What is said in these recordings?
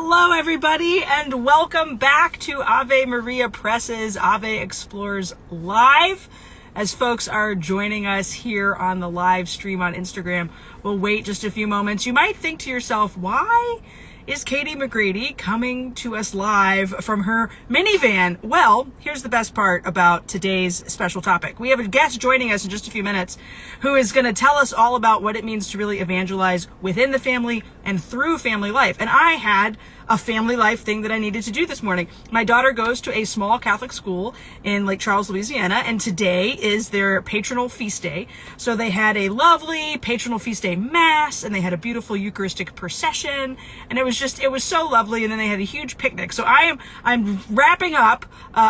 Hello, everybody, and welcome back to Ave Maria Press's Ave Explores Live. As folks are joining us here on the live stream on Instagram, we'll wait just a few moments. You might think to yourself, why is Katie McGrady coming to us live from her minivan? Well, here's the best part about today's special topic. We have a guest joining us in just a few minutes who is going to tell us all about what it means to really evangelize within the family and through family life. And I had a family life thing that I needed to do this morning. My daughter goes to a small Catholic school in Lake Charles, Louisiana, and today is their patronal feast day. So they had a lovely patronal feast day mass, and they had a beautiful Eucharistic procession, and it was so lovely. And then they had a huge picnic. So I'm wrapping up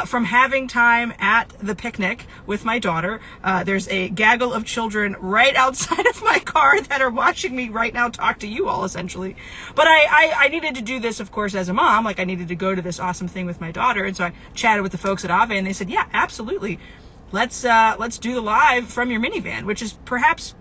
from having time at the picnic with my daughter. There's a gaggle of children right outside of my car that are watching me right now talk to you all, essentially. But I needed to do this, of course, as a mom. Like, I needed to go to this awesome thing with my daughter, and so I chatted with the folks at Ave, and they said, yeah, absolutely, let's do the live from your minivan, which is perhaps,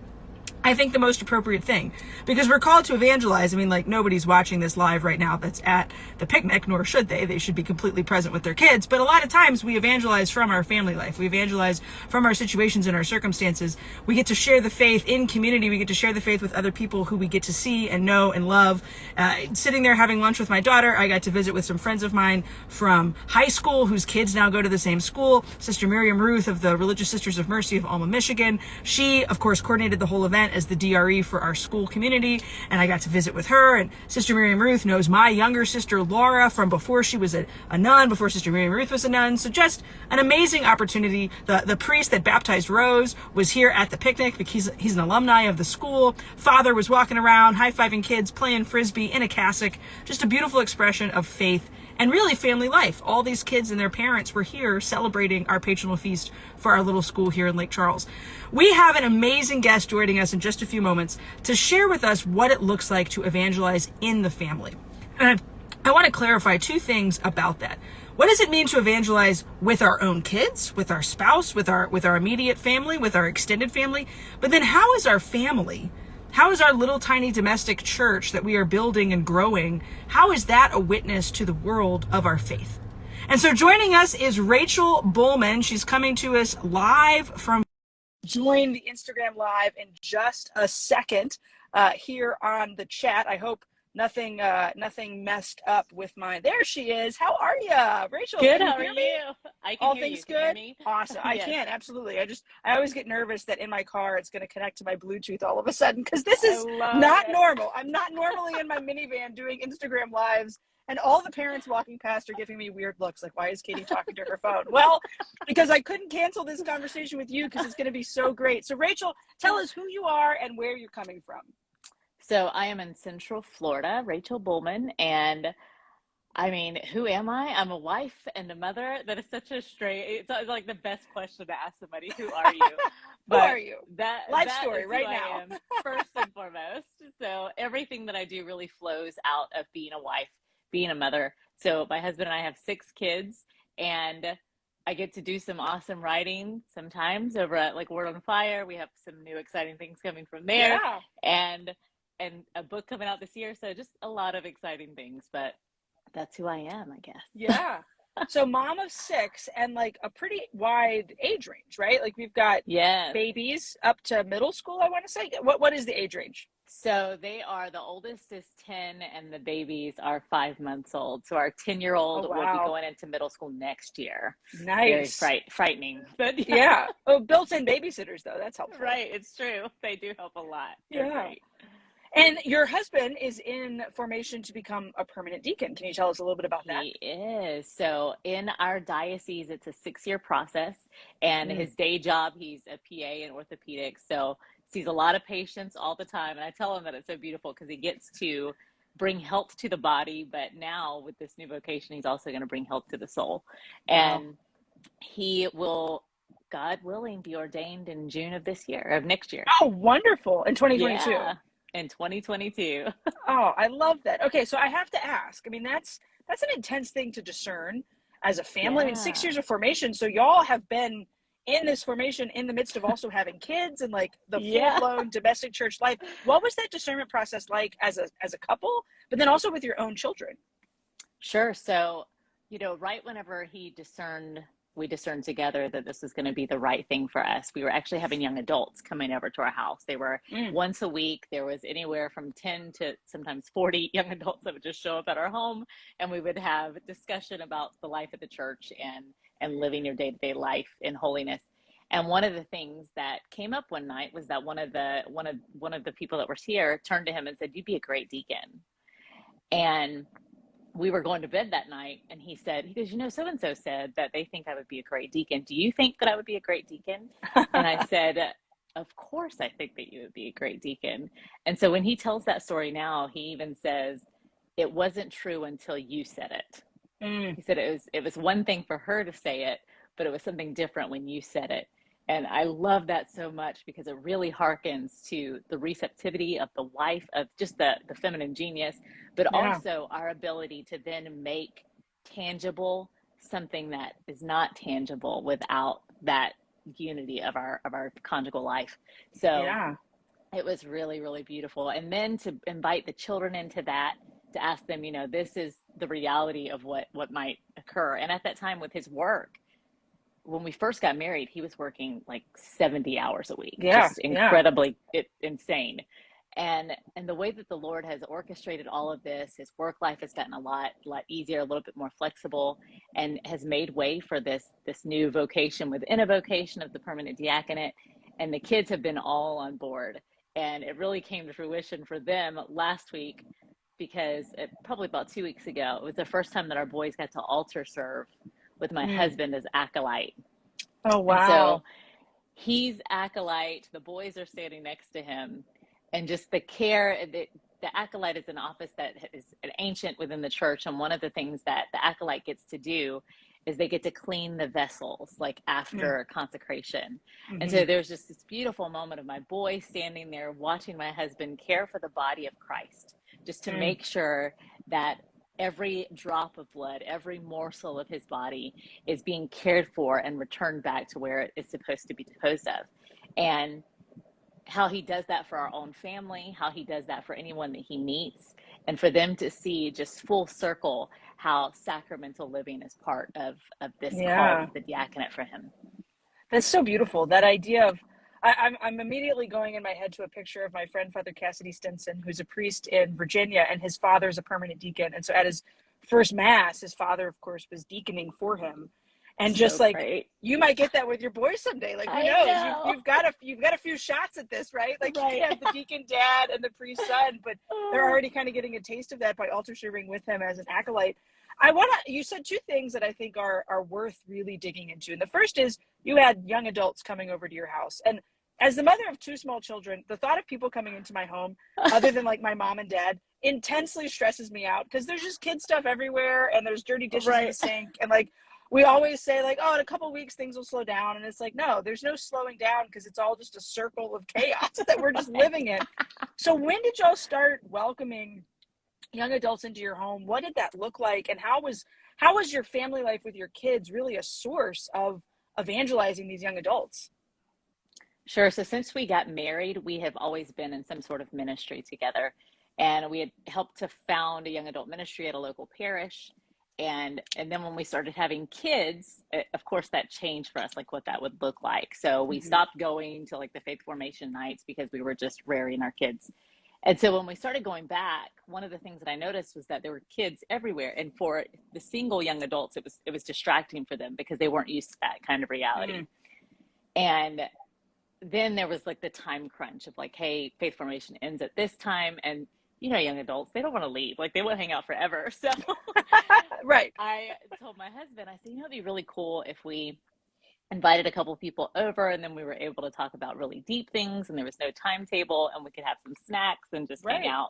I think, the most appropriate thing, because we're called to evangelize. I mean, like, nobody's watching this live right now that's at the picnic, nor should they. They should be completely present with their kids. But a lot of times we evangelize from our family life. We evangelize from our situations and our circumstances. We get to share the faith in community. We get to share the faith with other people who we get to see and know and love. Sitting there having lunch with my daughter, I got to visit with some friends of mine from high school whose kids now go to the same school. Sister Miriam Ruth of the Religious Sisters of Mercy of Alma, Michigan. She, of course, coordinated the whole event as the DRE for our school community, and I got to visit with her. And Sister Miriam Ruth knows my younger sister Laura from before she was a nun, before Sister Miriam Ruth was a nun. So just an amazing opportunity. The priest that baptized Rose was here at the picnic because he's an alumni of the school. Father was walking around, high-fiving kids, playing frisbee in a cassock. Just a beautiful expression of faith and really family life. All these kids and their parents were here celebrating our patronal feast for our little school here in Lake Charles. We have an amazing guest joining us in just a few moments to share with us what it looks like to evangelize in the family. And I want to clarify two things about that. What does it mean to evangelize with our own kids, with our spouse, with our immediate family, with our extended family? But then how is our family? How is our little tiny domestic church that we are building and growing, how is that a witness to the world of our faith? And so joining us is Rachel Bulman. She's coming to us live from join the Instagram live in just a second here on the chat. I hope nothing messed up with my, there she is. How are you, Rachel? Good, Can how you are hear me? you? I can All hear things you. Can you hear good? me? Awesome. I Yes. can, absolutely. I always get nervous that in my car it's going to connect to my Bluetooth all of a sudden, because this is not normal. I'm not normally in my minivan doing Instagram lives, and all the parents walking past are giving me weird looks like, why is Katie talking to her phone? Well, because I couldn't cancel this conversation with you because it's going to be so great. So Rachel, tell us who you are and where you're coming from. So I am in Central Florida, Rachel Bullman, and I mean, who am I? I'm a wife and a mother. That is such a it's like the best question to ask somebody. Who are you? Who are you? Life that story is right who now. I am, first and foremost. So everything that I do really flows out of being a wife, being a mother. So my husband and I have 6 kids, and I get to do some awesome writing sometimes over at like Word on Fire. We have some new exciting things coming from there. Yeah. And a book coming out this year. So just a lot of exciting things, but that's who I am, I guess. Yeah. So mom of 6 and like a pretty wide age range, right? Like we've got babies up to middle school, I want to say. What is the age range? So the oldest is 10 and the babies are 5 months old. So our 10-year-old will be going into middle school next year. Nice. Very frightening. But yeah. Oh, built-in babysitters though. That's helpful. Right. It's true. They do help a lot. They're great. And your husband is in formation to become a permanent deacon. Can you tell us a little bit about that? He is. So in our diocese, it's a 6-year process, and his day job, he's a PA in orthopedics. So sees a lot of patients all the time. And I tell him that it's so beautiful because he gets to bring health to the body. But now with this new vocation, he's also going to bring health to the soul. And he will, God willing, be ordained in June of next year. Oh, wonderful. In 2022. Yeah. In 2022. Oh, I love that. Okay, so I have to ask. I mean, that's an intense thing to discern as a family. Yeah. I mean, 6 years of formation. So y'all have been in this formation in the midst of also having kids and like the full-blown domestic church life. What was that discernment process like as a couple, but then also with your own children? Sure. So, right whenever we discerned together that this was going to be the right thing for us, we were actually having young adults coming over to our house. They were Mm. once a week. There was anywhere from 10 to sometimes 40 young adults that would just show up at our home, and we would have discussion about the life of the church and living your day-to-day life in holiness. And one of the things that came up one night was that one of the people that was here turned to him and said, "You'd be a great deacon." And we were going to bed that night, and he goes, so and so said that they think I would be a great deacon. Do you think that I would be a great deacon? And I said, of course I think that you would be a great deacon. And so when he tells that story now, he even says, it wasn't true until you said it. Mm. He said it was one thing for her to say it, but it was something different when you said it. And I love that so much because it really harkens to the receptivity of the wife, of just the feminine genius, but Yeah. also our ability to then make tangible something that is not tangible without that unity of our conjugal life. So Yeah. it was really, really beautiful. And then to invite the children into that, to ask them, this is the reality of what might occur. And at that time with his work, when we first got married, he was working like 70 hours a week, Yeah. just Yeah. incredibly insane. And the way that the Lord has orchestrated all of this, his work life has gotten a lot easier, a little bit more flexible, and has made way for this new vocation within a vocation of the permanent diaconate. And the kids have been all on board. And it really came to fruition for them last week, because probably about 2 weeks ago, it was the first time that our boys got to altar serve with my Mm. husband as acolyte. Oh, And wow. so he's acolyte, the boys are standing next to him, and just the care. The acolyte is an office that is an ancient within the church, and one of the things that the acolyte gets to do is they get to clean the vessels like after consecration. And Mm-hmm. so there's just this beautiful moment of my boy standing there watching my husband care for the body of Christ, just to make sure that every drop of blood, every morsel of his body is being cared for and returned back to where it is supposed to be disposed of. And how he does that for our own family, how he does that for anyone that he meets, and for them to see just full circle how sacramental living is part of this call Yeah. to the diaconate for him. That's so beautiful. That idea of, I'm immediately going in my head to a picture of my friend Father Cassidy Stinson, who's a priest in Virginia, and his father's a permanent deacon. And so at his first mass, his father, of course, was deaconing for him. And just So like, great. you might get that with your boys someday. Like, who I knows? know. You've got a few shots at this, right? Like, you Right. can have the deacon dad and the priest son, but they're already kind of getting a taste of that by altar serving with him as an acolyte. You said two things that I think are worth really digging into. And the first is, you had young adults coming over to your house. And as the mother of two small children, the thought of people coming into my home, other than like my mom and dad, intensely stresses me out, because there's just kid stuff everywhere, and there's dirty dishes in the Right. sink. And like, we always say like, oh, in a couple of weeks things will slow down. And it's like, no, there's no slowing down, because it's all just a circle of chaos that we're just living in. So when did y'all start welcoming young adults into your home? What did that look like? And how was your family life with your kids really a source of evangelizing these young adults? Sure. So since we got married, we have always been in some sort of ministry together. And we had helped to found a young adult ministry at a local parish. And then when we started having kids, of course, that changed for us, like what that would look like. So we stopped going to like the faith formation nights because we were just rearing our kids. And so when we started going back, one of the things that I noticed was that there were kids everywhere. And for the single young adults, it was distracting for them because they weren't used to that kind of reality. And then there was like the time crunch of like, hey, faith formation ends at this time. And, young adults, they don't want to leave. Like, they want to hang out forever. So Right. I told my husband, I said, it'd be really cool if we invited a couple of people over, and then we were able to talk about really deep things, and there was no timetable, and we could have some snacks and just hang out.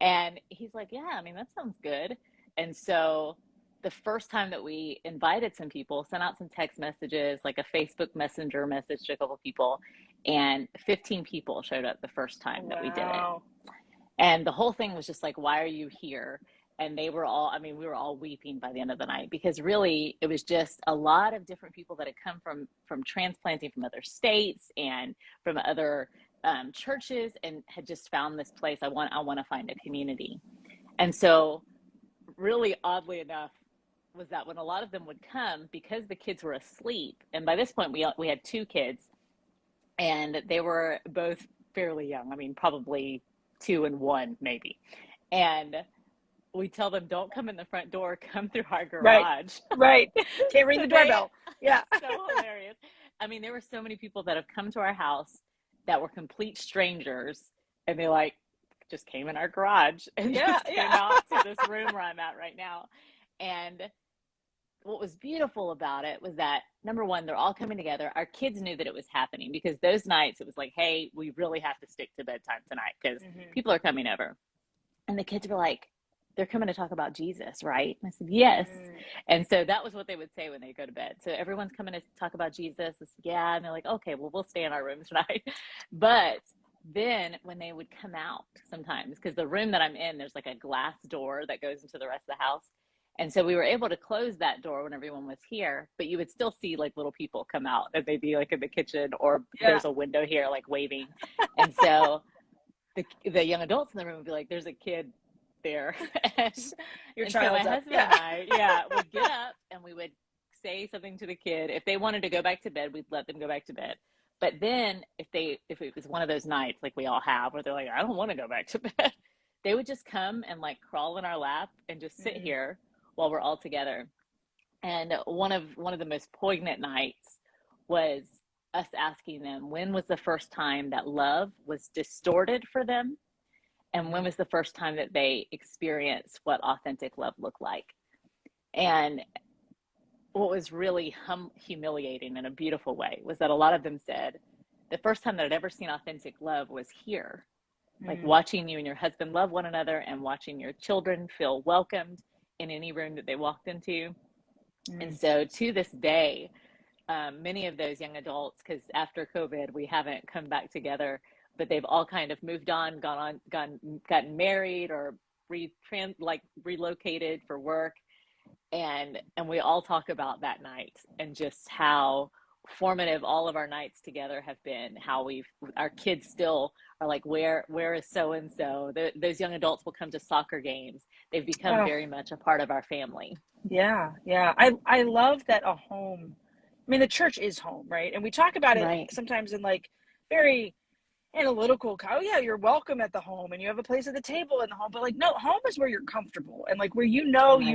And he's like, yeah, I mean, that sounds good. And so the first time that we invited some people, sent out some text messages, like a Facebook Messenger message to a couple of people, and 15 people showed up the first time that we did it. And the whole thing was just like, why are you here? And they were all, we were all weeping by the end of the night, because really it was just a lot of different people that had come from transplanting from other states and from other churches, and had just found this place. I want to find a community. And so really oddly enough was that when a lot of them would come, because the kids were asleep, and by this point we had 2 kids, and they were both fairly young. I mean, probably 2 and 1 maybe. And we tell them, don't come in the front door, come through our garage. Right. Can't ring the doorbell. Yeah. So hilarious. I mean, there were so many people that have come to our house that were complete strangers, and they like just came in our garage and just came out to this room where I'm at right now. And what was beautiful about it was that, number one, they're all coming together. Our kids knew that it was happening, because those nights it was like, hey, we really have to stick to bedtime tonight because people are coming over. And the kids were like, they're coming to talk about Jesus, right? And I said, yes. And so that was what they would say when they go to bed. So everyone's coming to talk about Jesus. I said, yeah. And they're like, okay, well, we'll stay in our room tonight. But then when they would come out sometimes, because the room that I'm in, there's like a glass door that goes into the rest of the house. And so we were able to close that door when everyone was here, but you would still see like little people come out, and they'd be like in the kitchen, or there's a window here, like waving. And so the young adults in the room would be like, there's a kid there. and so my husband and I would get up and we would say something to the kid. If they wanted to go back to bed, we'd let them go back to bed. But then if it was one of those nights like we all have where they're like, I don't want to go back to bed, they would just come and like crawl in our lap and just sit here while we're all together. And one of the most poignant nights was us asking them, when was the first time that love was distorted for them? And when was the first time that they experienced what authentic love looked like? And what was really humiliating in a beautiful way was that a lot of them said, the first time that I'd ever seen authentic love was here. Like watching you and your husband love one another, and watching your children feel welcomed in any room that they walked into. And so to this day, many of those young adults, because after COVID, we haven't come back together, but they've all kind of moved on, gotten married, or relocated for work. And we all talk about that night and just how formative all of our nights together have been, how our kids still are like, where is so-and-so? Those young adults will come to soccer games. They've become very much a part of our family. Yeah. I love that a home, I mean, the church is home, right? And we talk about it sometimes in like very analytical, you're welcome at the home and you have a place at the table in the home, but like, no, home is where you're comfortable and like where you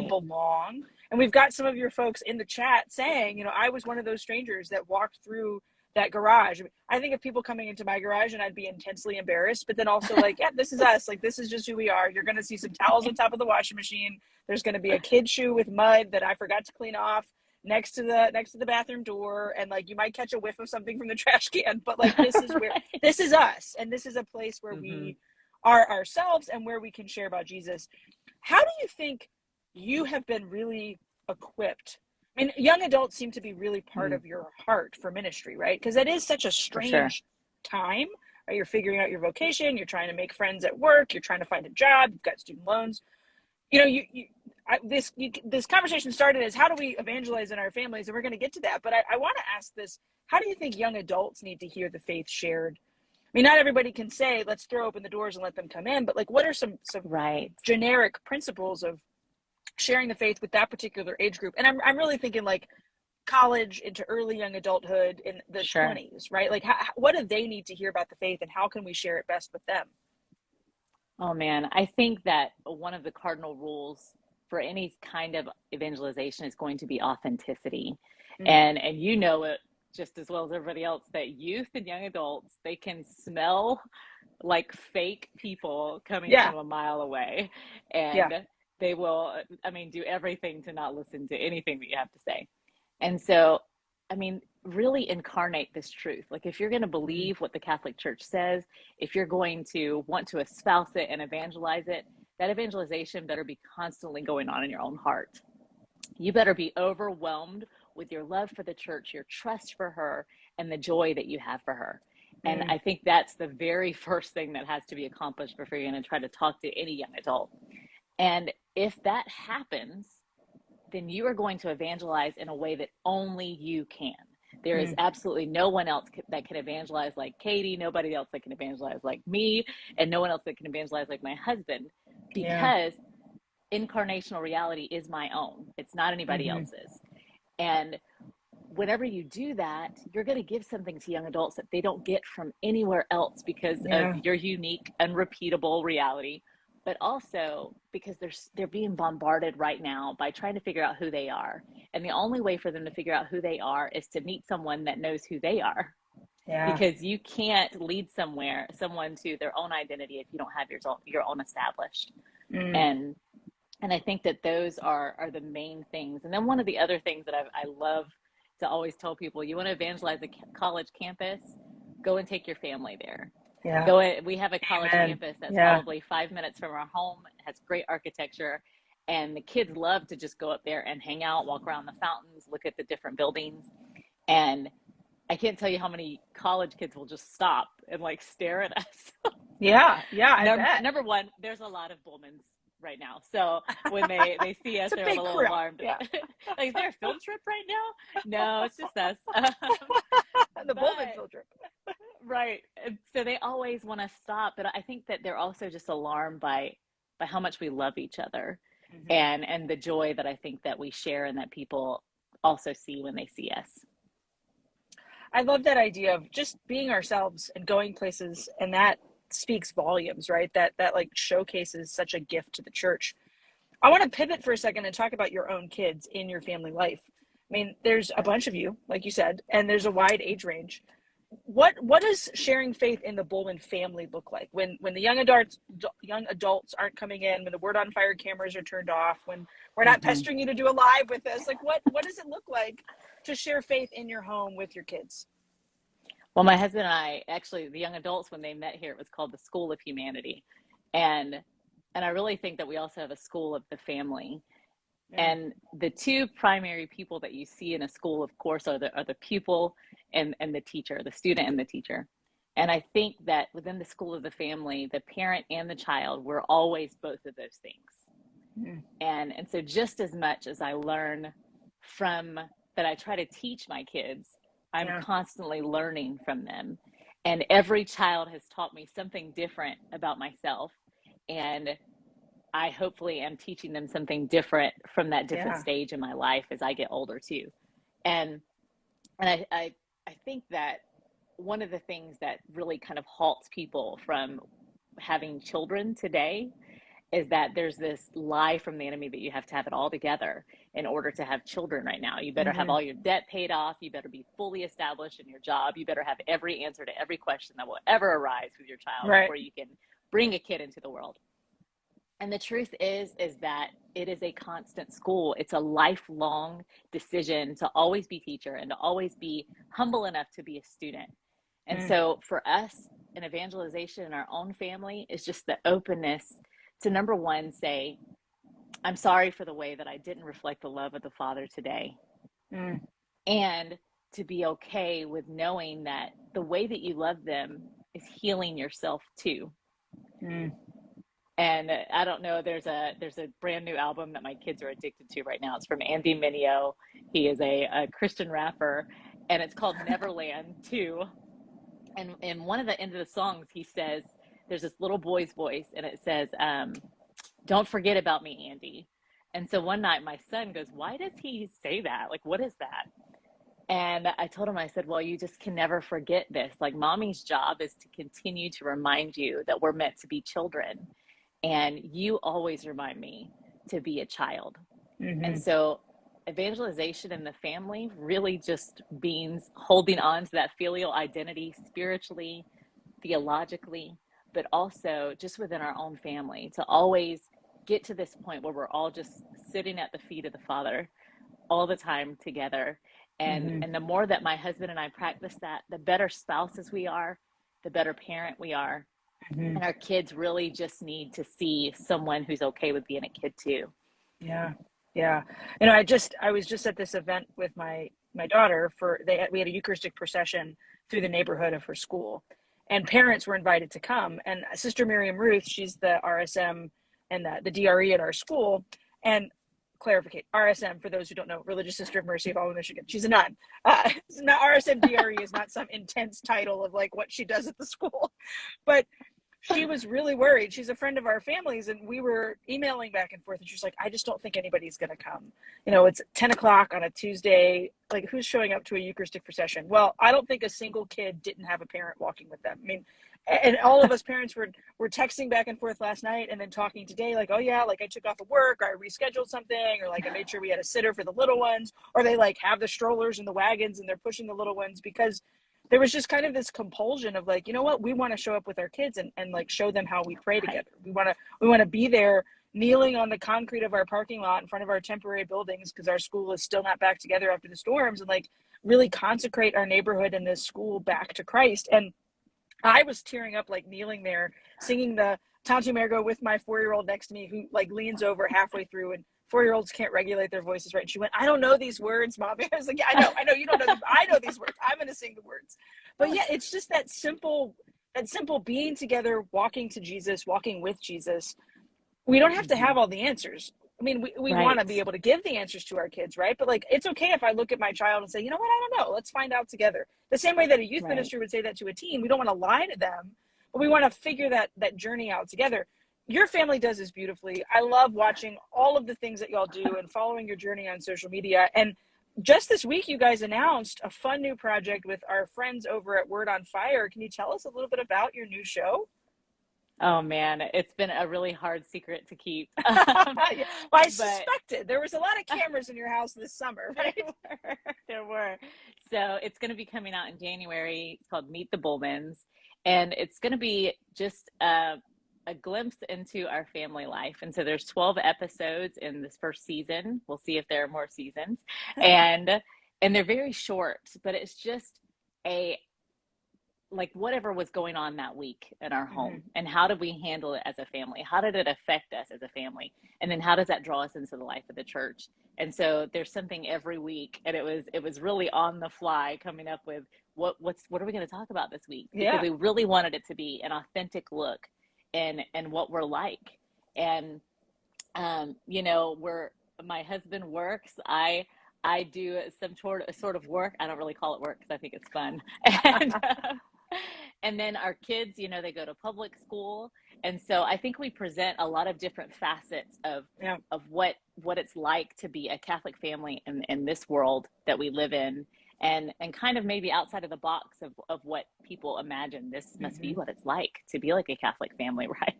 belong. And we've got some of your folks in the chat saying, I was one of those strangers that walked through that garage. I think of people coming into my garage and I'd be intensely embarrassed, but then also like, yeah, this is us. Like, this is just who we are. You're going to see some towels on top of the washing machine. There's going to be a kid shoe with mud that I forgot to clean off next to the bathroom door, and like you might catch a whiff of something from the trash can, but like this is where this is us, and this is a place where we are ourselves and where we can share about Jesus. How do you think you have been really equipped? I mean, young adults seem to be really part of your heart for ministry, right? Because it is such a strange time, right? You're figuring out your vocation, you're trying to make friends at work, you're trying to find a job, you've got student loans. This conversation started as how do we evangelize in our families, and we're going to get to that. But I want to ask this: how do you think young adults need to hear the faith shared? I mean, not everybody can say, "Let's throw open the doors and let them come in," but like, what are some generic principles of sharing the faith with that particular age group? And I'm really thinking like college into early young adulthood in the 20s, right? Like, what do they need to hear about the faith, and how can we share it best with them? Oh man, I think that one of the cardinal rules for any kind of evangelization is going to be authenticity. And you know it just as well as everybody else that youth and young adults, they can smell like fake people coming from a mile away, and they will, do everything to not listen to anything that you have to say. And so, really incarnate this truth. Like, if you're going to believe what the Catholic Church says, if you're going to want to espouse it and evangelize it, that evangelization better be constantly going on in your own heart. You better be overwhelmed with your love for the church, your trust for her, and the joy that you have for her. And I think that's the very first thing that has to be accomplished before you're going to try to talk to any young adult. And if that happens, then you are going to evangelize in a way that only you can. There is absolutely no one else that can evangelize like Katie, nobody else that can evangelize like me, and no one else that can evangelize like my husband, because incarnational reality is my own. It's not anybody else's. And whenever you do that, you're going to give something to young adults that they don't get from anywhere else because of your unique, unrepeatable reality, but also because they're being bombarded right now by trying to figure out who they are. And the only way for them to figure out who they are is to meet someone that knows who they are. Yeah. Because you can't lead someone to their own identity if you don't have your own established. And I think that those are the main things. And then one of the other things that I love to always tell people, you want to evangelize a college campus, go and take your family there. Yeah. We have a college campus that's probably 5 minutes from our home. It has great architecture, and the kids love to just go up there and hang out, walk around the fountains, look at the different buildings. And I can't tell you how many college kids will just stop and like stare at us. Yeah. I bet. Number one, there's a lot of Bullmans right now. So when they see us, they're a little alarmed. Yeah. Like, is there a field trip right now? No, it's just us. The Bullman field trip. Right. So they always want to stop. But I think that they're also just alarmed by how much we love each other and the joy that I think that we share and that people also see when they see us. I love that idea of just being ourselves and going places, and that speaks volumes, right? That like showcases such a gift to the church. I want to pivot for a second and talk about your own kids in your family life. I mean, there's a bunch of you, like you said, and there's a wide age range. What does sharing faith in the Bullman family look like when the young adults aren't coming in, when the Word on Fire cameras are turned off, when we're not pestering you to do a live with us? Like, what does it look like to share faith in your home with your kids? Well, my husband and I, actually, the young adults, when they met here, it was called the School of Humanity. And I really think that we also have a school of the family. And the two primary people that you see in a school, of course, are the pupil and the teacher, the student and the teacher. And I think that within the school of the family, the parent and the child, we're always both of those things. And so just as much as I learn from that, I try to teach my kids, I'm constantly learning from them. And every child has taught me something different about myself. And I hopefully am teaching them something different from that different stage in my life as I get older too. And I think that one of the things that really kind of halts people from having children today is that there's this lie from the enemy that you have to have it all together in order to have children right now. You better have all your debt paid off. You better be fully established in your job. You better have every answer to every question that will ever arise with your child before you can bring a kid into the world. And the truth is that it is a constant school. It's a lifelong decision to always be teacher and to always be humble enough to be a student. And so for us in evangelization in our own family is just the openness to, number one, say, I'm sorry for the way that I didn't reflect the love of the Father today. And to be okay with knowing that the way that you love them is healing yourself too. And I don't know, there's a brand new album that my kids are addicted to right now. It's from Andy Mineo. He is a Christian rapper, and it's called Neverland 2. And in one of the end of the songs, he says, there's this little boy's voice, and it says, don't forget about me, Andy. And so one night my son goes, why does he say that? Like, what is that? And I told him, I said, well, you just can never forget this. Like, mommy's job is to continue to remind you that we're meant to be children. And you always remind me to be a child. And so evangelization in the family really just means holding on to that filial identity spiritually, theologically, but also just within our own family, to always get to this point where we're all just sitting at the feet of the Father all the time together. And the more that my husband and I practice that, the better spouses we are, the better parent we are. And our kids really just need to see someone who's okay with being a kid too. Yeah. You know, I was just at this event with my daughter we had a Eucharistic procession through the neighborhood of her school, and parents were invited to come. And Sister Miriam Ruth, she's the RSM and the DRE at our school. And clarificate, RSM, for those who don't know, Religious Sister of Mercy of all of Michigan. She's a nun. It's not RSM DRE is not some intense title of like what she does at the school, but she was really worried. She's a friend of our family's, and we were emailing back and forth, and she's like, I just don't think anybody's going to come. It's 10 o'clock on a Tuesday. Like, who's showing up to a Eucharistic procession? Well, I don't think a single kid didn't have a parent walking with them. I mean, and all of us parents were texting back and forth last night and then talking today, like, oh yeah, like I took off of work, or I rescheduled something, or like I made sure we had a sitter for the little ones, or they like have the strollers and the wagons and they're pushing the little ones, because there was just kind of this compulsion of like, you know what, we want to show up with our kids and like show them how we pray together. We want to be there kneeling on the concrete of our parking lot in front of our temporary buildings, because our school is still not back together after the storms, and like really consecrate our neighborhood and this school back to Christ. And I was tearing up, like kneeling there, singing the Tantu Mergo with my 4-year-old next to me, who like leans over halfway through, and 4-year-olds can't regulate their voices, right? And she went, I don't know these words, Mommy. I was like, yeah, I know you don't know them. I know these words. I'm going to sing the words. But yeah, it's just that simple being together, walking to Jesus, walking with Jesus. We don't have to have all the answers. I mean, we Right. want to be able to give the answers to our kids, right? But like, it's okay if I look at my child and say, you know what, I don't know. Let's find out together. The same way that a youth Right. minister would say that to a teen. We don't want to lie to them, but we want to figure that journey out together. Your family does this beautifully. I love watching all of the things that y'all do and following your journey on social media. And just this week, you guys announced a fun new project with our friends over at Word on Fire. Can you tell us a little bit about your new show? Oh man, it's been a really hard secret to keep. Well, I suspected there was a lot of cameras in your house this summer, right? There were. So it's going to be coming out in January. It's called Meet the Bullmans, and it's going to be just a glimpse into our family life. And so there's 12 episodes in this first season. We'll see if there are more seasons, and they're very short, but it's just like whatever was going on that week in our home, and how did we handle it as a family? How did it affect us as a family? And then how does that draw us into the life of the church? And so there's something every week, and it was really on the fly coming up with what are we going to talk about this week? Because we really wanted it to be an authentic look and what we're like. And my husband works, I do some sort of work. I don't really call it work because I think it's fun. And then our kids, they go to public school. And so I think we present a lot of different facets of what it's like to be a Catholic family in this world that we live in, and kind of maybe outside of the box of what people imagine this must be what it's like to be like a Catholic family, right?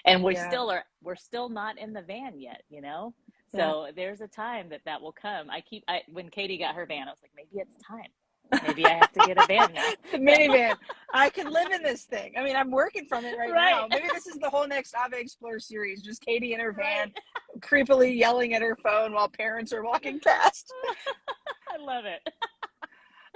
And we're still not in the van yet, So there's a time that will come. When Katie got her van, I was like, maybe it's time. Maybe I have to get a van now. The minivan. I can live in this thing. I mean, I'm working from it right now. Maybe this is the whole next Ave Explore series. Just Katie in her van, creepily yelling at her phone while parents are walking past. I love it.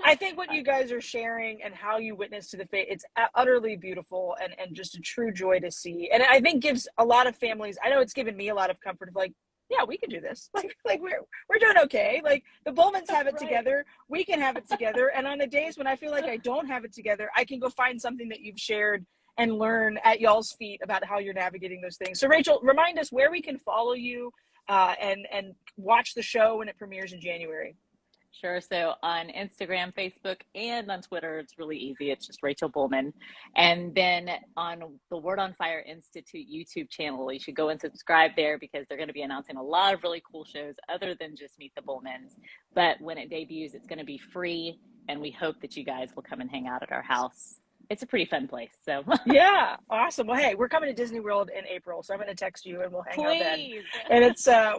I think what you guys are sharing and how you witness to the faith, it's utterly beautiful and just a true joy to see. And I think gives a lot of families, I know it's given me a lot of comfort of like, yeah, we can do this. Like we're doing okay. Like the Bullmans have it together. We can have it together. And on the days when I feel like I don't have it together, I can go find something that you've shared and learn at y'all's feet about how you're navigating those things. So Rachel, remind us where we can follow you and watch the show when it premieres in January. Sure. So on Instagram, Facebook, and on Twitter, it's really easy. It's just Rachel Bulman. And then on the Word on Fire Institute YouTube channel, you should go and subscribe there, because they're going to be announcing a lot of really cool shows other than just Meet the Bullmans. But when it debuts, it's going to be free. And we hope that you guys will come and hang out at our house. It's a pretty fun place. So yeah, awesome. Well, hey, we're coming to Disney World in April, so I'm going to text you and we'll hang out then. Please. And it's I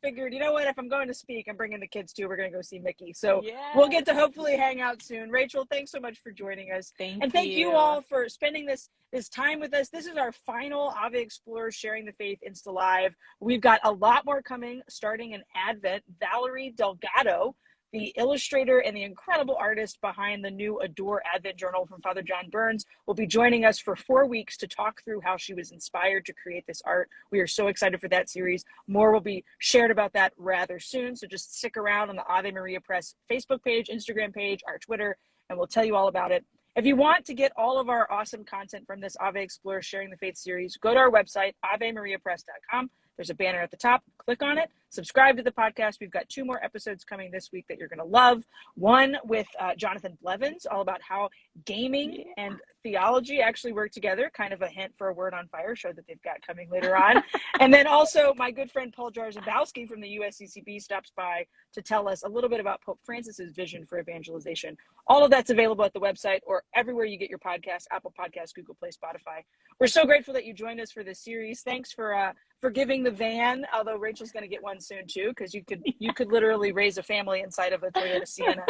figured, you know what, if I'm going to speak, I'm bringing the kids too. We're going to go see Mickey, so we'll get to hopefully hang out soon. Rachel, thanks so much for joining us, and thank you all for spending this time with us. This is our final Ave Explorers Sharing the Faith Insta Live. We've got a lot more coming starting in Advent. Valerie Delgado, the illustrator and the incredible artist behind the new Adore Advent Journal from Father John Burns, will be joining us for 4 weeks to talk through how she was inspired to create this art. We are so excited for that series. More will be shared about that rather soon, so just stick around on the Ave Maria Press Facebook page, Instagram page, our Twitter, and we'll tell you all about it. If you want to get all of our awesome content from this Ave Explorers Sharing the Faith series, go to our website, avemariapress.com. There's a banner at the top. Click on it. subscribe to the podcast. We've got 2 more episodes coming this week that you're going to love. One with Jonathan Blevins, all about how gaming and theology actually work together. Kind of a hint for a Word on Fire show that they've got coming later on. And then also my good friend Paul Jarzabowski from the USCCB stops by to tell us a little bit about Pope Francis's vision for evangelization. All of that's available at the website or everywhere you get your podcasts, Apple Podcasts, Google Play, Spotify. We're so grateful that you joined us for this series. Thanks for giving the van, although Rachel's going to get one soon too, because you could literally raise a family inside of a Toyota Sienna.